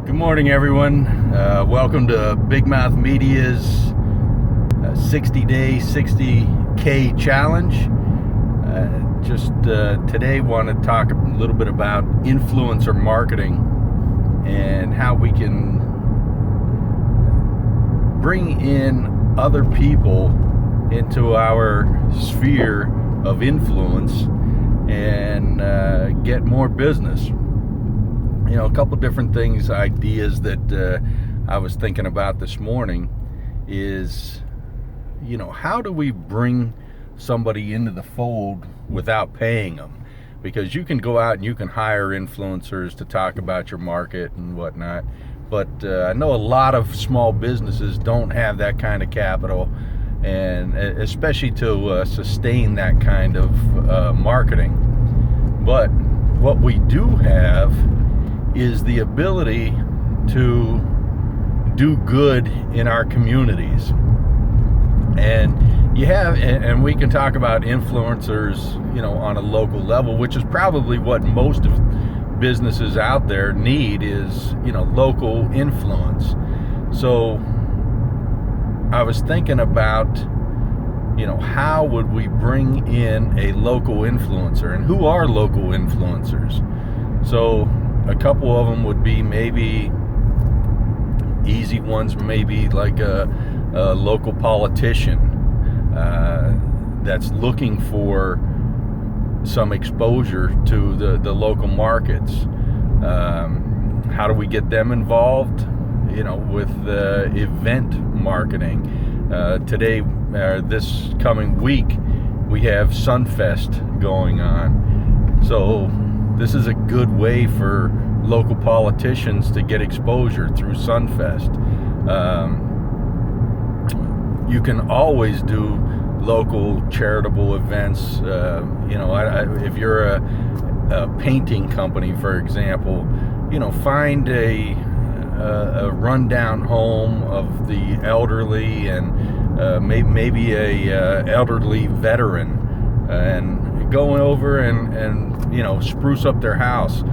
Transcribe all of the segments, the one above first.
Good morning, everyone. Welcome to BigMouth Media's 60-day, 60K challenge. Today, want to talk a little bit about influencer marketing and how we can bring in other people into our sphere of influence and get more business. You know, a couple different things, ideas that I was thinking about this morning is, you know, how do we bring somebody into the fold without paying them? Because you can go out and you can hire influencers to talk about your market and whatnot, but I know a lot of small businesses don't have that kind of capital, and especially to sustain that kind of marketing. But what we do have is the ability to do good in our communities. And we can talk about influencers, you know, on a local level, which is probably what most of businesses out there need is, you know, local influence. So I was thinking about, you know, how would we bring in a local influencer, and who are local influencers? So a couple of them would be maybe easy ones, maybe like a local politician that's looking for some exposure to the local markets. How do we get them involved? You know, with event marketing. Today, this coming week, we have Sunfest going on. So this is a good way for local politicians to get exposure through Sunfest. You can always do local charitable events. You know, if you're a painting company, for example, you know, find a rundown home of the elderly and maybe a elderly veteran, and go over and you know, spruce up their house,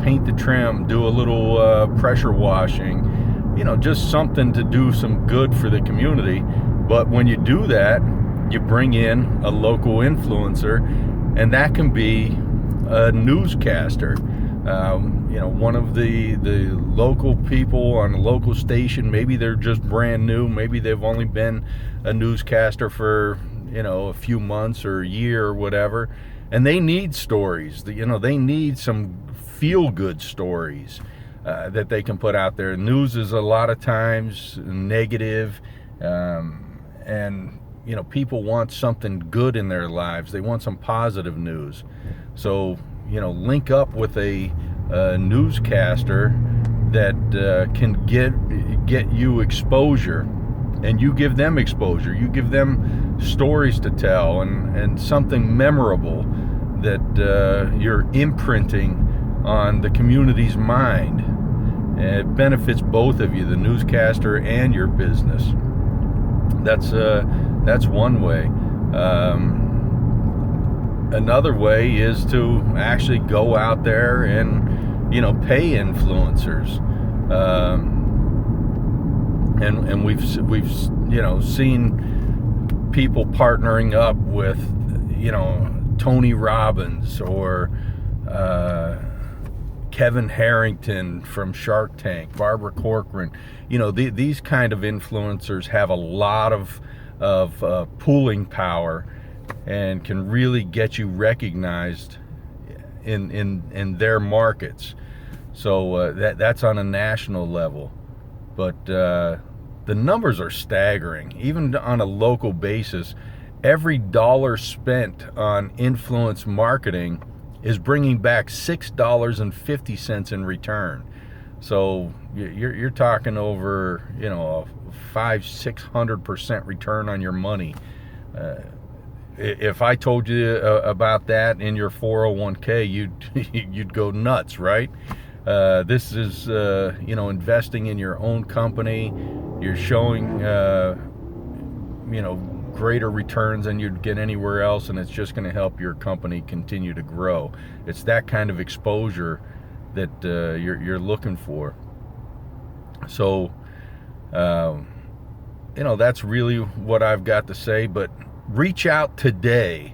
paint the trim, do a little pressure washing, you know, just something to do some good for the community. But when you do that, you bring in a local influencer, and that can be a newscaster. You know, one of the local people on a local station, maybe they're just brand new, maybe they've only been a newscaster for, you know, a few months or a year or whatever, and they need stories. You know, they need some feel-good stories that they can put out there. News is a lot of times negative, and you know, people want something good in their lives. They want some positive news. So, you know, link up with a newscaster that can get you exposure, and you give them exposure. You give them stories to tell and something memorable that you're imprinting on the community's mind. And it benefits both of you, the newscaster and your business. That's one way. Another way is to actually go out there and, you know, pay influencers. And we've you know, seen people partnering up with, you know, Tony Robbins or Kevin Harrington from Shark Tank, Barbara Corcoran. You know, these kind of influencers have a lot of pulling power and can really get you recognized in their markets. So that's on a national level. But the numbers are staggering. Even on a local basis, every dollar spent on influence marketing is bringing back $6.50 in return. So you're talking over, you know, a 500-600% return on your money. If I told you about that in your 401k, you'd go nuts, right? This is you know, investing in your own company. You're showing you know, greater returns than you'd get anywhere else, and it's just going to help your company continue to grow. It's that kind of exposure that you're looking for. So, that's really what I've got to say. But reach out today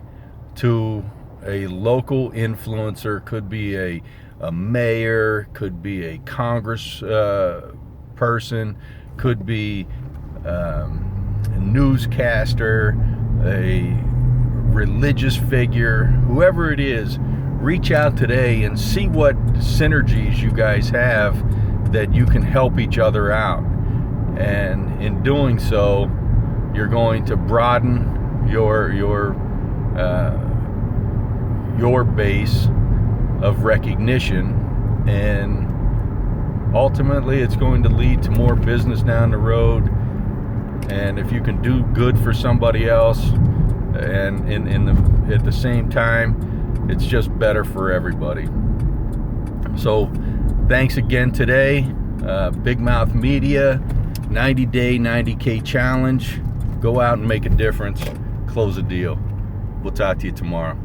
to a local influencer. Could be a mayor, could be a congress person, could be a newscaster, a religious figure, whoever it is. Reach out today and see what synergies you guys have that you can help each other out. And in doing so, you're going to broaden your base of recognition, and ultimately it's going to lead to more business down the road. And if you can do good for somebody else and at the same time, it's just better for everybody. So thanks again today. BigMouth Media 90-day 90K challenge. Go out and make a difference. Close a deal. We'll talk to you tomorrow.